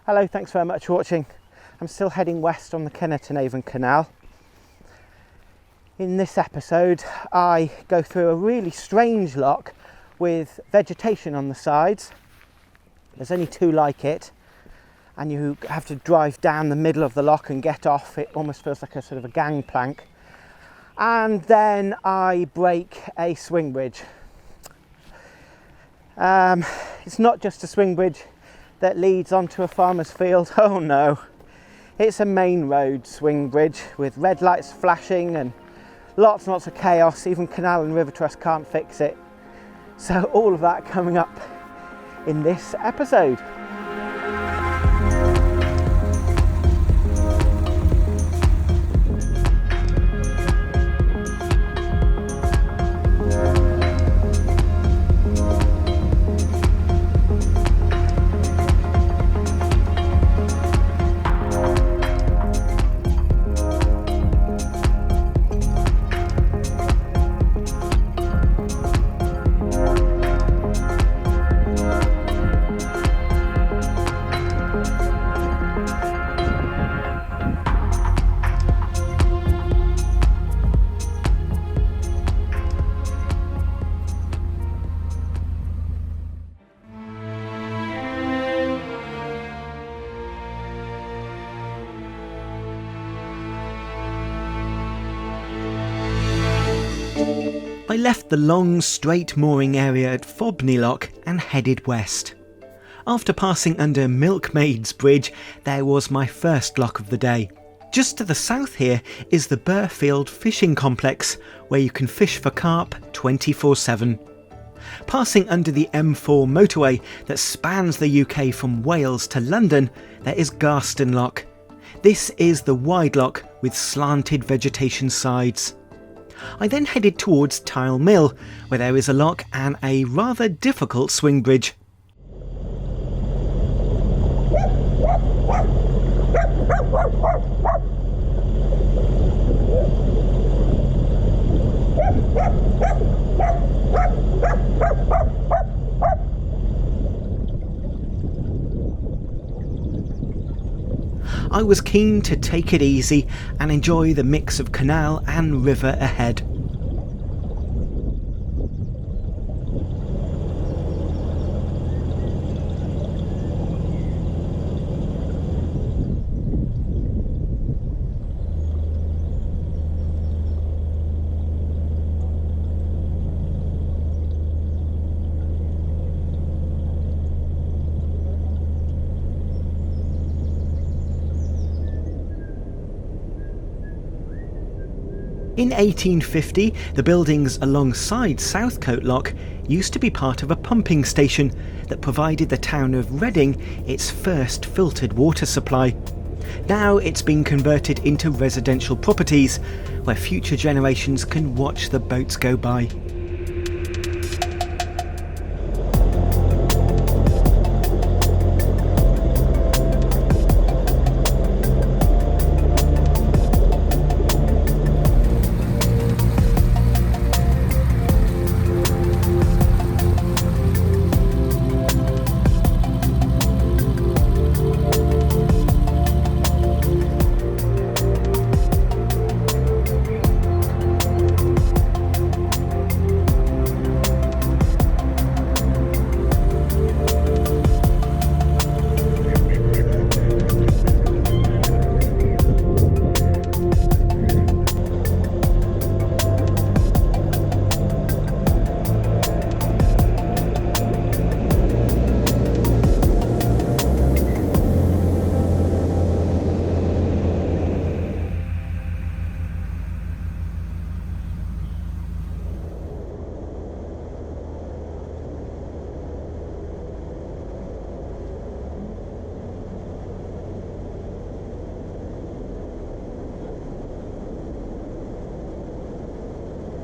Hello, thanks very much for watching. I'm still heading west on the Kennet and Avon Canal. In this episode, I go through a really strange lock with vegetation on the sides. There's only two like it, and you have to drive down the middle of the lock and get off. It almost feels like a sort of a gangplank. And then I break a swing bridge. It's not just a swing bridge that leads onto a farmer's field. Oh no, it's a main road swing bridge with red lights flashing and lots and lots of chaos. Even Canal and River Trust can't fix it. So all of that coming up in this episode. I left the long, straight mooring area at Fobney Lock and headed west. After passing under Milkmaid's Bridge, there was my first lock of the day. Just to the south here is the Burfield Fishing Complex, where you can fish for carp 24/7. Passing under the M4 motorway that spans the UK from Wales to London, there is Garston Lock. This is the wide lock with slanted vegetation sides. I then headed towards Tile Mill, where there is a lock and a rather difficult swing bridge. I was keen to take it easy and enjoy the mix of canal and river ahead. In 1850, the buildings alongside Southcote Lock used to be part of a pumping station that provided the town of Reading its first filtered water supply. Now it's been converted into residential properties, where future generations can watch the boats go by.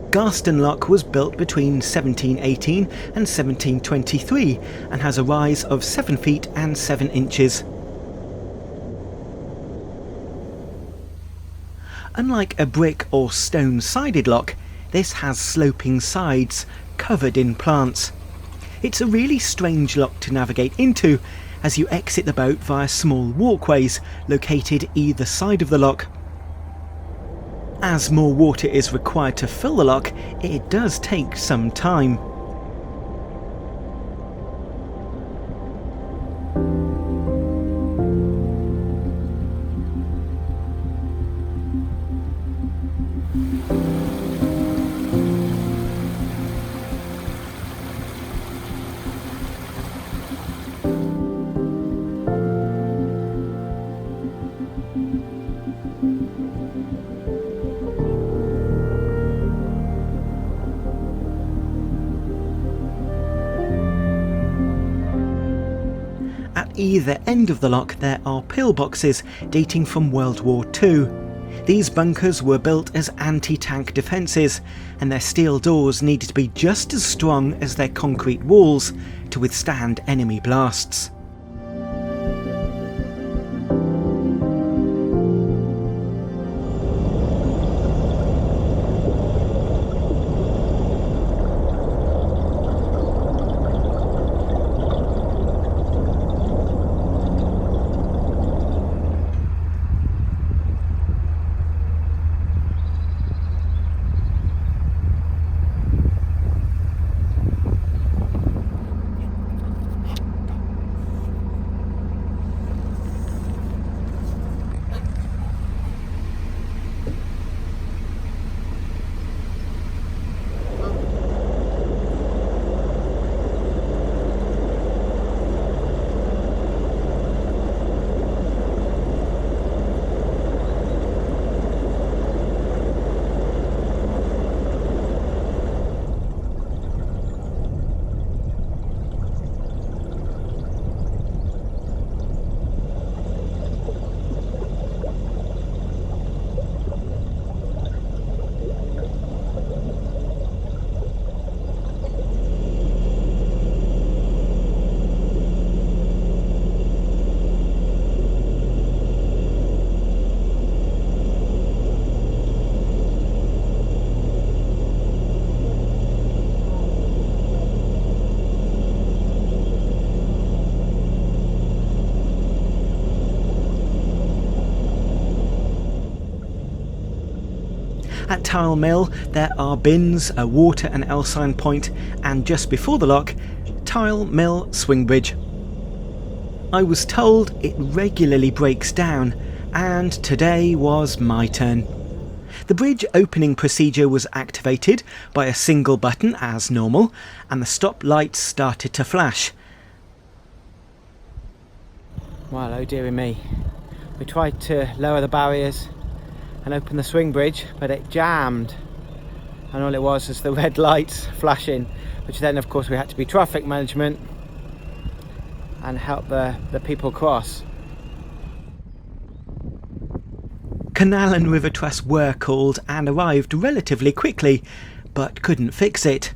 Garston Lock was built between 1718 and 1723 and has a rise of 7 feet and 7 inches. Unlike a brick or stone-sided lock, this has sloping sides covered in plants. It's a really strange lock to navigate into, as you exit the boat via small walkways located either side of the lock. As more water is required to fill the lock, it does take some time. At either end of the lock there are pillboxes dating from World War II. These bunkers were built as anti-tank defences, and their steel doors needed to be just as strong as their concrete walls to withstand enemy blasts. At Tile Mill there are bins, a water and L sign point, and just before the lock, Tile Mill Swing Bridge. I was told it regularly breaks down, and today was my turn. The bridge opening procedure was activated by a single button as normal, and the stop lights started to flash. Well, oh dearie me. We tried to lower the barriers and open the swing bridge, but it jammed, and all it was the red lights flashing, which then of course we had to be traffic management and help the people cross. Canal and River Truss were called and arrived relatively quickly, but couldn't fix it.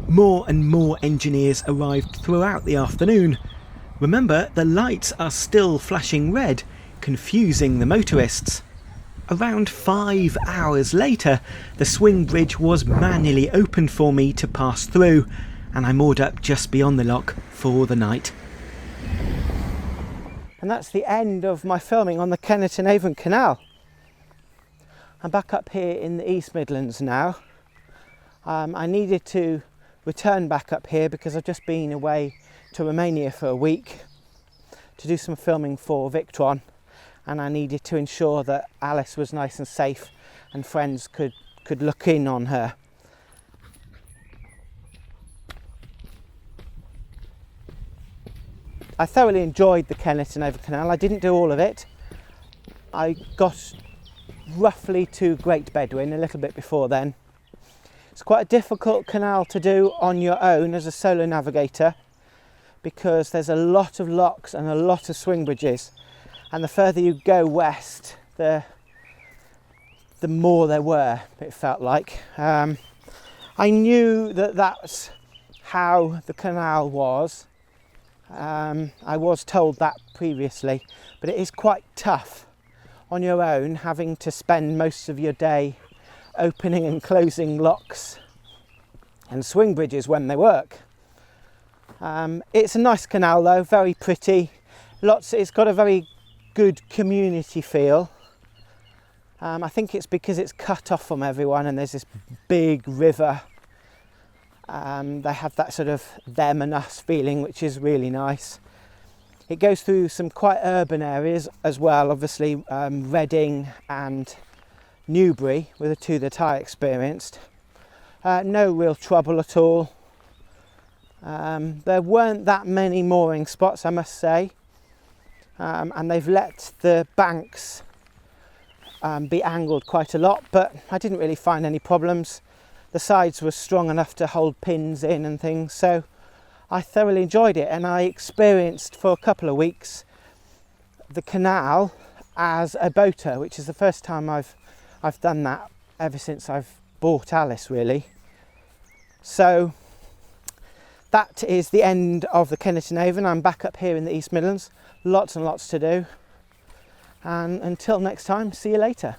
More and more engineers arrived throughout the afternoon. Remember, the lights are still flashing red, confusing the motorists. Around 5 hours later, the swing bridge was manually opened for me to pass through, and I moored up just beyond the lock for the night. And that's the end of my filming on the Kennet and Avon Canal. I'm back up here in the East Midlands now. I needed to return back up here because I've just been away to Romania for a week to do some filming for Patron, and I needed to ensure that Alice was nice and safe and friends could look in on her. I thoroughly enjoyed the Kennet and Avon Canal. I didn't do all of it. I got roughly to Great Bedouin a little bit before then. It's quite a difficult canal to do on your own as a solo navigator, because there's a lot of locks and a lot of swing bridges, and the further you go west the more there were, it felt like. I knew that that's how the canal was. I was told that previously, but it is quite tough on your own, having to spend most of your day opening and closing locks and swing bridges when they work. It's a nice canal though, very pretty. It's got a very good community feel. I think it's because it's cut off from everyone and there's this big river. They have that sort of them and us feeling, which is really nice. It goes through some quite urban areas as well, obviously Reading and Newbury were the two that I experienced. No real trouble at all. There weren't that many mooring spots, I must say, and they've let the banks be angled quite a lot, but I didn't really find any problems. The sides were strong enough to hold pins in and things, so I thoroughly enjoyed it, and I experienced for a couple of weeks the canal as a boater, which is the first time I've done that ever since I've bought Alice, really. So that is the end of the Kennet and Avon. I'm back up here in the East Midlands. Lots and lots to do. And until next time, see you later.